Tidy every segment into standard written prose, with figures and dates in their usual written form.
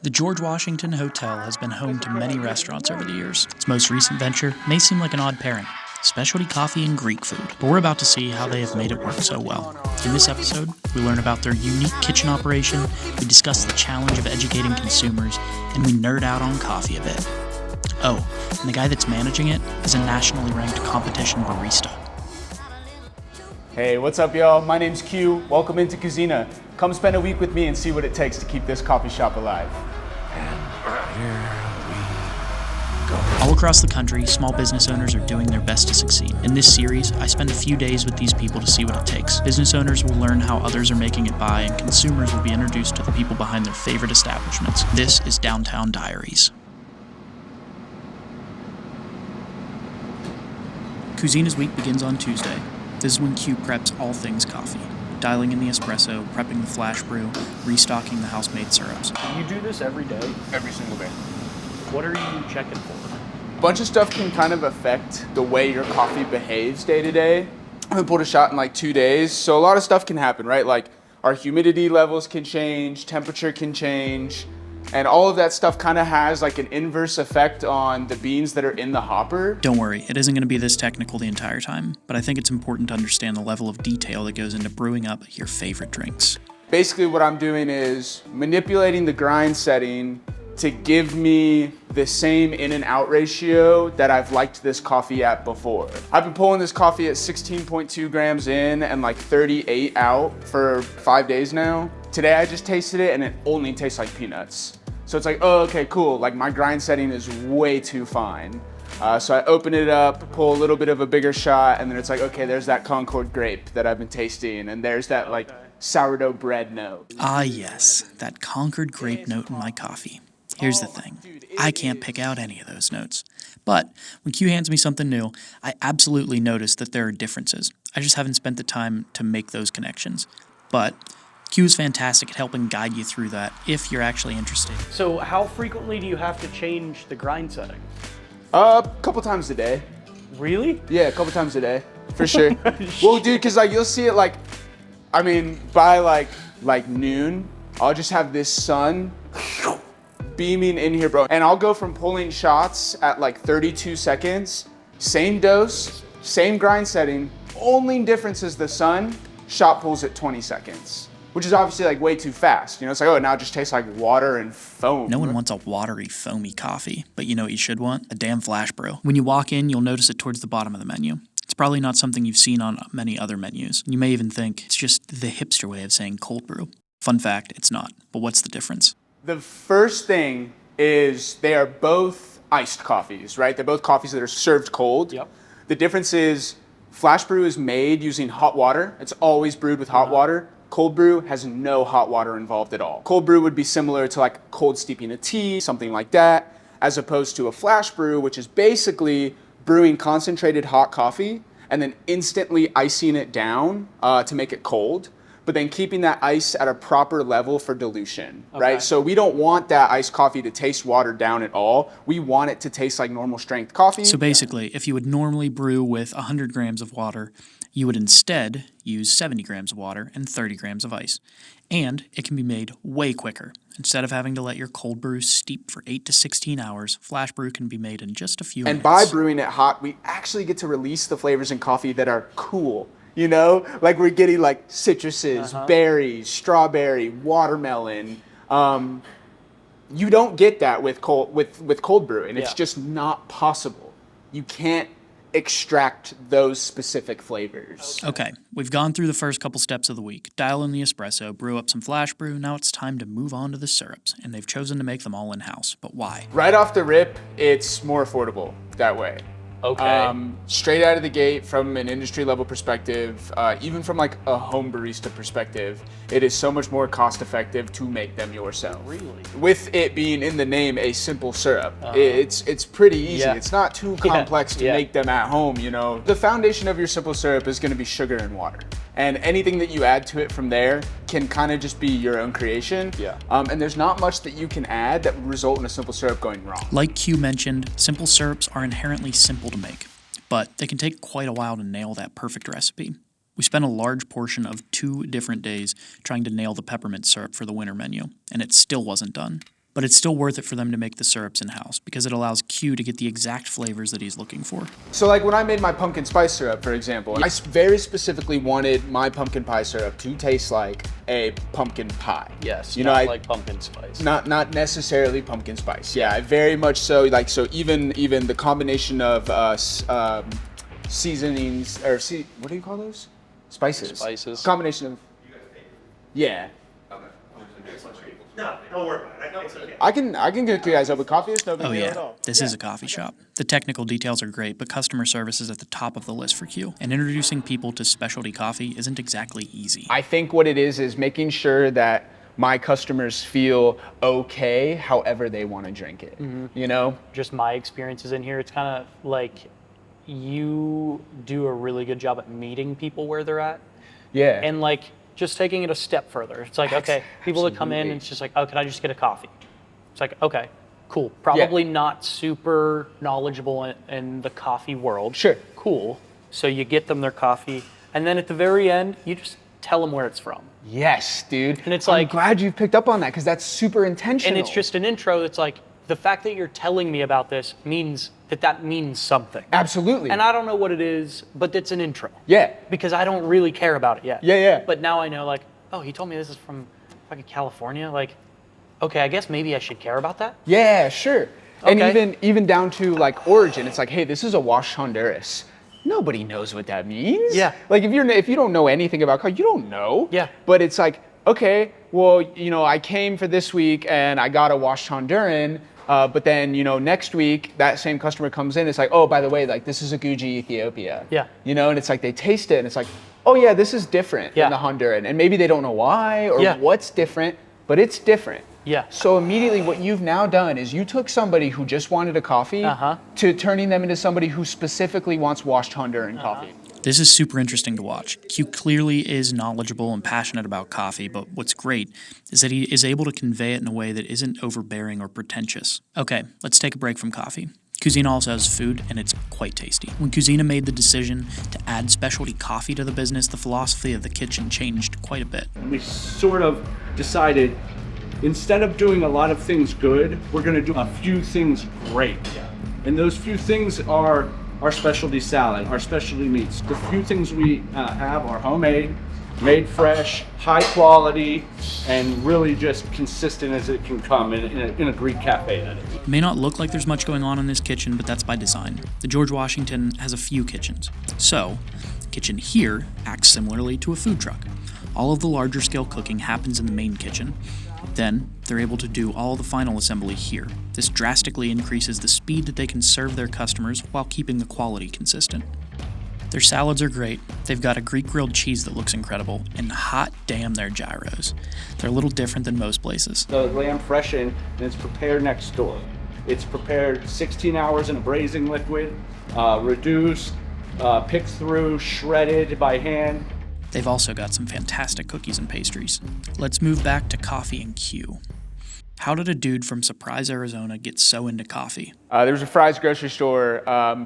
The George Washington Hotel has been home to many restaurants over the years. Its most recent venture may seem like an odd pairing, specialty coffee and Greek food, but we're about to see how they have made it work so well. In this episode, we learn about their unique kitchen operation, we discuss the challenge of educating consumers, and we nerd out on coffee a bit. Oh, and the guy that's managing it is a nationally ranked competition barista. Hey, what's up, y'all? My name's Q. Welcome into Kouzina. Come spend a week with me and see what it takes to keep this coffee shop alive. All across the country, small business owners are doing their best to succeed. In this series, I spend a few days with these people to see what it takes. Business owners will learn how others are making it by, and consumers will be introduced to the people behind their favorite establishments. This is Downtown Diaries. Kouzina's week begins on Tuesday. This is when Q preps all things coffee. Dialing in the espresso, prepping the flash brew, restocking the house-made syrups. You do this every day? Every single day. What are you checking for? A bunch of stuff can kind of affect the way your coffee behaves day to day. I haven't pulled a shot in like 2 days, so a lot of stuff can happen, right? Like our humidity levels can change, temperature can change, and all of that stuff kind of has like an inverse effect on the beans that are in the hopper. Don't worry, it isn't going to be this technical the entire time, but I think it's important to understand the level of detail that goes into brewing up your favorite drinks. Basically what I'm doing is manipulating the grind setting to give me the same in and out ratio that I've liked this coffee at before. I've been pulling this coffee at 16.2 grams in and like 38 out for 5 days now. Today I just tasted it and it only tastes like peanuts. So it's like, oh, okay, cool. Like my grind setting is way too fine. So I open it up, pull a little bit of a bigger shot, and then it's like, okay, there's that Concord grape that I've been tasting, and there's that like sourdough bread note. Ah yes, that Concord grape note in my coffee. Here's the thing, I can't pick out any of those notes. But when Q hands me something new, I absolutely notice that there are differences. I just haven't spent the time to make those connections. But Q is fantastic at helping guide you through that if you're actually interested. So how frequently do you have to change the grind setting? A couple times a day. Really? Yeah, a couple times a day, for sure. Well, dude, cause like you'll see it like, I mean, by like noon, I'll just have this sun beaming in here, bro. And I'll go from pulling shots at like 32 seconds, same dose, same grind setting, only difference is the sun, shot pulls at 20 seconds. Which is obviously like way too fast. You know, it's like, oh, now it just tastes like water and foam. No one wants a watery, foamy coffee, but you know what you should want? A damn flash brew. When you walk in, you'll notice it towards the bottom of the menu. It's probably not something you've seen on many other menus. You may even think it's just the hipster way of saying cold brew. Fun fact, it's not. But what's the difference? The first thing is they are both iced coffees, right? They're both coffees that are served cold. Yep. The difference is flash brew is made using hot water. It's always brewed with hot water. Cold brew has no hot water involved at all. Cold brew would be similar to like cold steeping a tea, something like that, as opposed to a flash brew, which is basically brewing concentrated hot coffee and then instantly icing it down to make it cold, but then keeping that ice at a proper level for dilution, right? So we don't want that iced coffee to taste watered down at all. We want it to taste like normal strength coffee. So basically, if you would normally brew with 100 grams of water, you would instead use 70 grams of water and 30 grams of ice. And it can be made way quicker. Instead of having to let your cold brew steep for 8 to 16 hours, flash brew can be made in just a few minutes. And by brewing it hot, we actually get to release the flavors in coffee that are cool. You know, like we're getting like citruses, berries, strawberry, watermelon. You don't get that with cold brew, and it's just not possible. You can't extract those specific flavors. Okay, we've gone through the first couple steps of the week. Dial in the espresso, brew up some flash brew. Now it's time to move on to the syrups, and they've chosen to make them all in-house. But why? Right off the rip, it's more affordable that way. Okay. Straight out of the gate from an industry level perspective, even from like a home barista perspective, it is so much more cost effective to make them yourself. Really? With it being in the name a simple syrup, it's pretty easy. Yeah. It's not too complex to make them at home, you know. The foundation of your simple syrup is gonna be sugar and water. And anything that you add to it from there can kind of just be your own creation. Yeah. And there's not much that you can add that would result in a simple syrup going wrong. Like Q mentioned, simple syrups are inherently simple to make, but they can take quite a while to nail that perfect recipe. We spent a large portion of 2 different days trying to nail the peppermint syrup for the winter menu, and it still wasn't done. But it's still worth it for them to make the syrups in-house because it allows Q to get the exact flavors that he's looking for. So like when I made my pumpkin spice syrup, for example, I very specifically wanted my pumpkin pie syrup to taste like a pumpkin pie. Yes, you not know, like pumpkin spice. Not necessarily pumpkin spice. Yeah, I very much so. Like so, even the combination of seasonings or what do you call those? Spices. Spices. Combination of. Yeah. No, don't worry about it. I know it's okay. I can get you guys up with coffee. It's no big Oh deal at yeah, all. this is a coffee shop. The technical details are great, but customer service is at the top of the list for Q. And introducing people to specialty coffee isn't exactly easy. I think what it is making sure that my customers feel okay however they want to drink it. You know? Just my experiences in here, it's kind of like you do a really good job at meeting people where they're at. Yeah. And like just taking it a step further. It's like, okay, people that come in and it's just like, oh, can I just get a coffee? It's like, okay, cool. Probably not super knowledgeable in the coffee world. Sure. Cool. So you get them their coffee. And then at the very end, you just tell them where it's from. Yes, dude. And it's I'm like- glad you picked up on that because that's super intentional. And it's just an intro that's like, the fact that you're telling me about this means that means something. Absolutely. And I don't know what it is, but it's an intro. Yeah. Because I don't really care about it yet. Yeah. But now I know, like, oh, he told me this is from fucking California. Like, okay, I guess maybe I should care about that. Yeah, sure. And Okay. even down to like origin, it's like, hey, this is a washed Honduras. Nobody knows what that means. Yeah. Like if you don't know anything about coffee, you don't know. Yeah. But it's like, okay, well, you know, I came for this week and I got a washed Honduran. But then, you know, next week that same customer comes in. It's like, oh, by the way, like this is a Guji Ethiopia. Yeah. You know, and it's like they taste it and it's like, oh yeah, this is different Yeah. than the Honduran. And maybe they don't know why or Yeah. what's different, but it's different. Yeah. So immediately what you've now done is you took somebody who just wanted a coffee to turning them into somebody who specifically wants washed Honduran coffee. This is super interesting to watch. Q clearly is knowledgeable and passionate about coffee, but what's great is that he is able to convey it in a way that isn't overbearing or pretentious. Okay, let's take a break from coffee. Kouzina also has food, and it's quite tasty. When Kouzina made the decision to add specialty coffee to the business, the philosophy of the kitchen changed quite a bit. We sort of decided instead of doing a lot of things good, we're going to do a few things great. And those few things are our specialty salad, our specialty meats. The few things we have are homemade, made fresh, high quality, and really just consistent as it can come in a Greek cafe. That is. It may not look like there's much going on in this kitchen, but that's by design. The George Washington has a few kitchens. So, the kitchen here acts similarly to a food truck. All of the larger scale cooking happens in the main kitchen. Then, they're able to do all the final assembly here. This drastically increases the speed that they can serve their customers while keeping the quality consistent. Their salads are great. They've got a Greek grilled cheese that looks incredible, and hot damn their gyros. They're a little different than most places. The lamb freshened and it's prepared next door. It's prepared 16 hours in a braising liquid, reduced, picked through, shredded by hand. They've also got some fantastic cookies and pastries. Let's move back to coffee and Q. How did a dude from Surprise, Arizona get so into coffee? There was a Fry's grocery store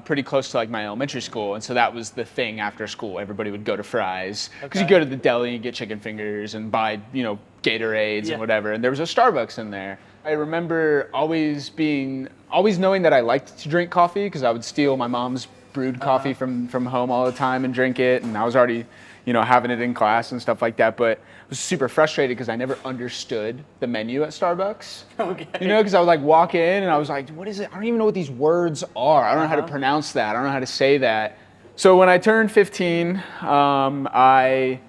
pretty close to like my elementary school, and so that was the thing after school. Everybody would go to Fry's because you go to the deli and get chicken fingers and buy, you know, Gatorades and whatever. And there was a Starbucks in there. I remember always knowing that I liked to drink coffee because I would steal my mom's brewed coffee from home all the time and drink it, and I was already, you know, having it in class and stuff like that. But I was super frustrated because I never understood the menu at Starbucks. Okay. You know, because I would like walk in and I was like, what is it? I don't even know what these words are. I don't know how to pronounce that. I don't know how to say that. So when I turned 15, I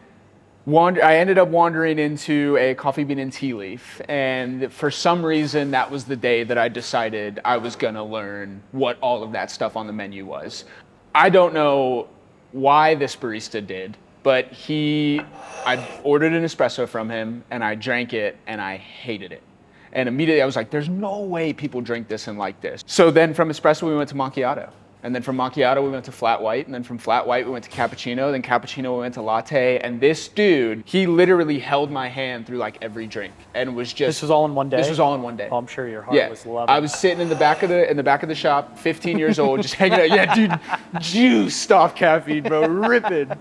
ended up wandering into a coffee bean and tea leaf. And for some reason, that was the day that I decided I was gonna learn what all of that stuff on the menu was. I don't know why this barista did, but I ordered an espresso from him and I drank it and I hated it. And immediately I was like, there's no way people drink this and like this. So then from espresso, we went to macchiato. And then from macchiato, we went to flat white. And then from flat white, we went to cappuccino. Then cappuccino, we went to latte. And this dude, he literally held my hand through like every drink and was just. This was all in one day? This was all in one day. Oh, I'm sure your heart was loving I was sitting in the back of the shop, 15 years old, just hanging out. Yeah, dude, juiced off caffeine, bro, ripping.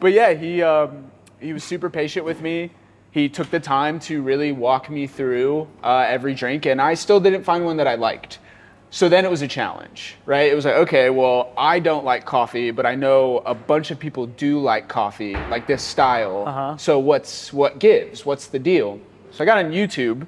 But yeah, he was super patient with me. He took the time to really walk me through every drink, and I still didn't find one that I liked. So then it was a challenge, right? It was like, okay, well, I don't like coffee, but I know a bunch of people do like coffee, like this style. So what gives? What's the deal? So I got on YouTube,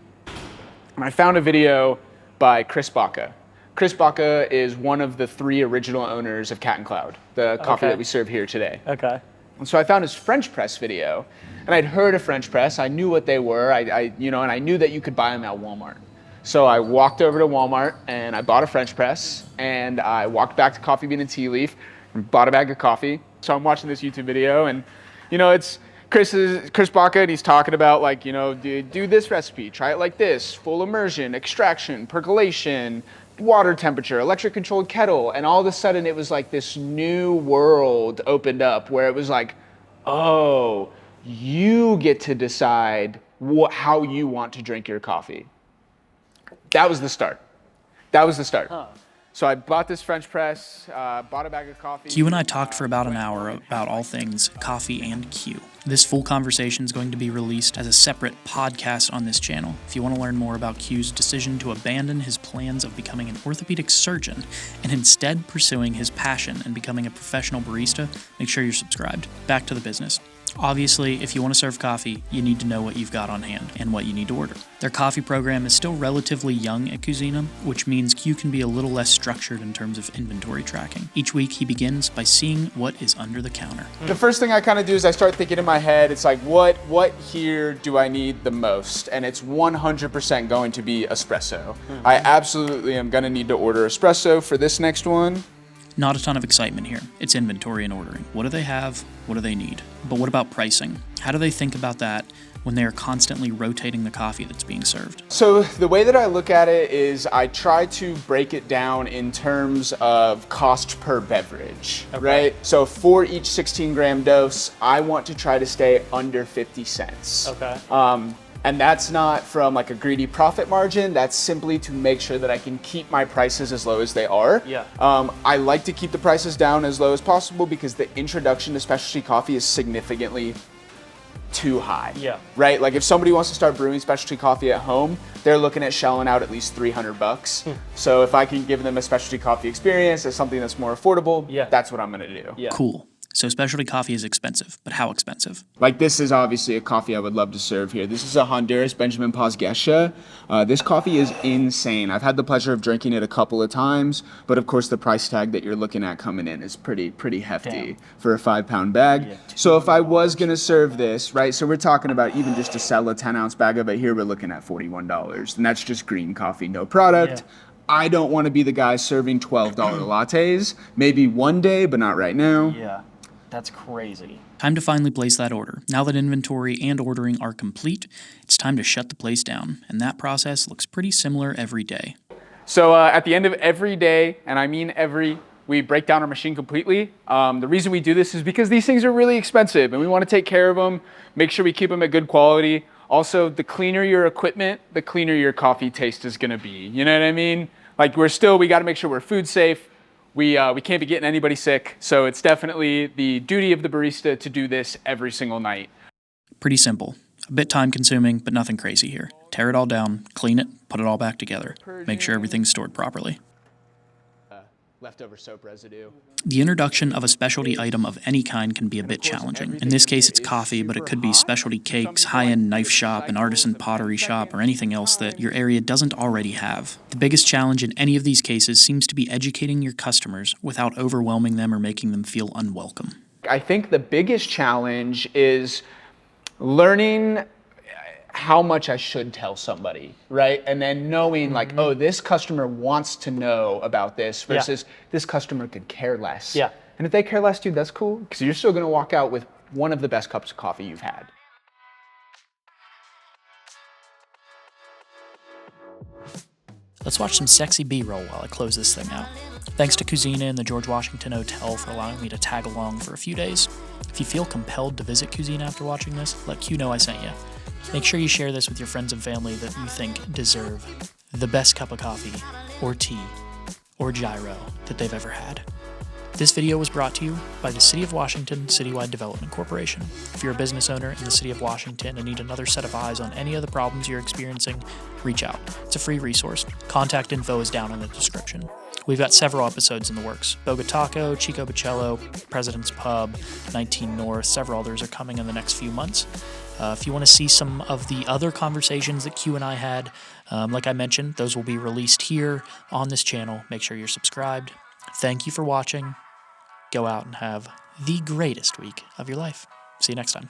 and I found a video by Chris Baca. Chris Baca is one of the 3 original owners of Cat and Cloud, the coffee that we serve here today. Okay. And so I found his French press video, and I'd heard of French press. I knew what they were. And I knew that you could buy them at Walmart. So I walked over to Walmart and I bought a French press, and I walked back to Coffee Bean and Tea Leaf and bought a bag of coffee. So I'm watching this YouTube video, and it's Chris Baca, and he's talking about like, do this recipe, try it like this, full immersion, extraction, percolation, water temperature, electric controlled kettle. And all of a sudden it was like this new world opened up where it was like, oh, you get to decide how you want to drink your coffee. That was the start. So I bought this French press, bought a bag of coffee. Q and I talked for about an hour about all things coffee and Q. This full conversation is going to be released as a separate podcast on this channel. If you want to learn more about Q's decision to abandon his plans of becoming an orthopedic surgeon and instead pursuing his passion and becoming a professional barista, make sure you're subscribed. Back to the business. Obviously, if you want to serve coffee, you need to know what you've got on hand and what you need to order. Their coffee program is still relatively young at Kouzina, which means Q can be a little less structured in terms of inventory tracking. Each week, he begins by seeing what is under the counter. The first thing I kind of do is I start thinking in my head, it's like, what here do I need the most? And it's 100% going to be espresso. I absolutely am going to need to order espresso for this next one. Not a ton of excitement here. It's inventory and ordering. What do they have? What do they need? But what about pricing? How do they think about that when they are constantly rotating the coffee that's being served? So the way that I look at it is I try to break it down in terms of cost per beverage, right? So for each 16-gram dose, I want to try to stay under 50 cents. Okay. And that's not from like a greedy profit margin. That's simply to make sure that I can keep my prices as low as they are. Yeah. I like to keep the prices down as low as possible because the introduction to specialty coffee is significantly too high. Yeah. Right? Like if somebody wants to start brewing specialty coffee at home, they're looking at shelling out at least $300. So if I can give them a specialty coffee experience as something that's more affordable, that's what I'm gonna do. Yeah. Cool. So specialty coffee is expensive, but how expensive? Like this is obviously a coffee I would love to serve here. This is a Honduras Benjamin Paz Gesha. This coffee is insane. I've had the pleasure of drinking it a couple of times, but of course the price tag that you're looking at coming in is pretty hefty for a 5-pound bag. So if I was gonna serve this, right, so we're talking about even just to sell a 10-ounce bag of it here, we're looking at $41, and that's just green coffee, no product. I don't want to be the guy serving $12 lattes. Maybe one day, but not right now. Yeah. That's crazy. Time to finally place that order. Now that inventory and ordering are complete, it's time to shut the place down, and that process looks pretty similar every day. So at the end of every day, and I mean every, we break down our machine completely. The reason we do this is because these things are really expensive, and we want to take care of them, make sure we keep them at good quality. Also, the cleaner your equipment, the cleaner your coffee taste is going to be. You know what I mean? Like we got to make sure we're food safe. We can't be getting anybody sick, so it's definitely the duty of the barista to do this every single night. Pretty simple. A bit time consuming, but nothing crazy here. Tear it all down, clean it, put it all back together. Make sure everything's stored properly. Leftover soap residue. The introduction of a specialty item of any kind can be a bit challenging. In this case, it's coffee, but it could be specialty cakes, high-end knife shop, an artisan pottery shop, or anything else that your area doesn't already have. The biggest challenge in any of these cases seems to be educating your customers without overwhelming them or making them feel unwelcome. I think the biggest challenge is learning how much I should tell somebody, right? And then knowing like, oh, this customer wants to know about this versus this customer could care less. Yeah. And if they care less, dude, that's cool because you're still gonna walk out with one of the best cups of coffee you've had. Let's watch some sexy B-roll while I close this thing out. Thanks to Kouzina and the George Washington Hotel for allowing me to tag along for a few days. If you feel compelled to visit Kouzina after watching this, let Q know I sent you. Make sure you share this with your friends and family that you think deserve the best cup of coffee, or tea, or gyro that they've ever had. This video was brought to you by the City of Washington Citywide Development Corporation. If you're a business owner in the City of Washington and need another set of eyes on any of the problems you're experiencing, reach out. It's a free resource. Contact info is down in the description. We've got several episodes in the works. Boga Taco, Chico Bocello, President's Pub, 19 North, several others are coming in the next few months. If you want to see some of the other conversations that Q and I had, like I mentioned, those will be released here on this channel. Make sure you're subscribed. Thank you for watching. Go out and have the greatest week of your life. See you next time.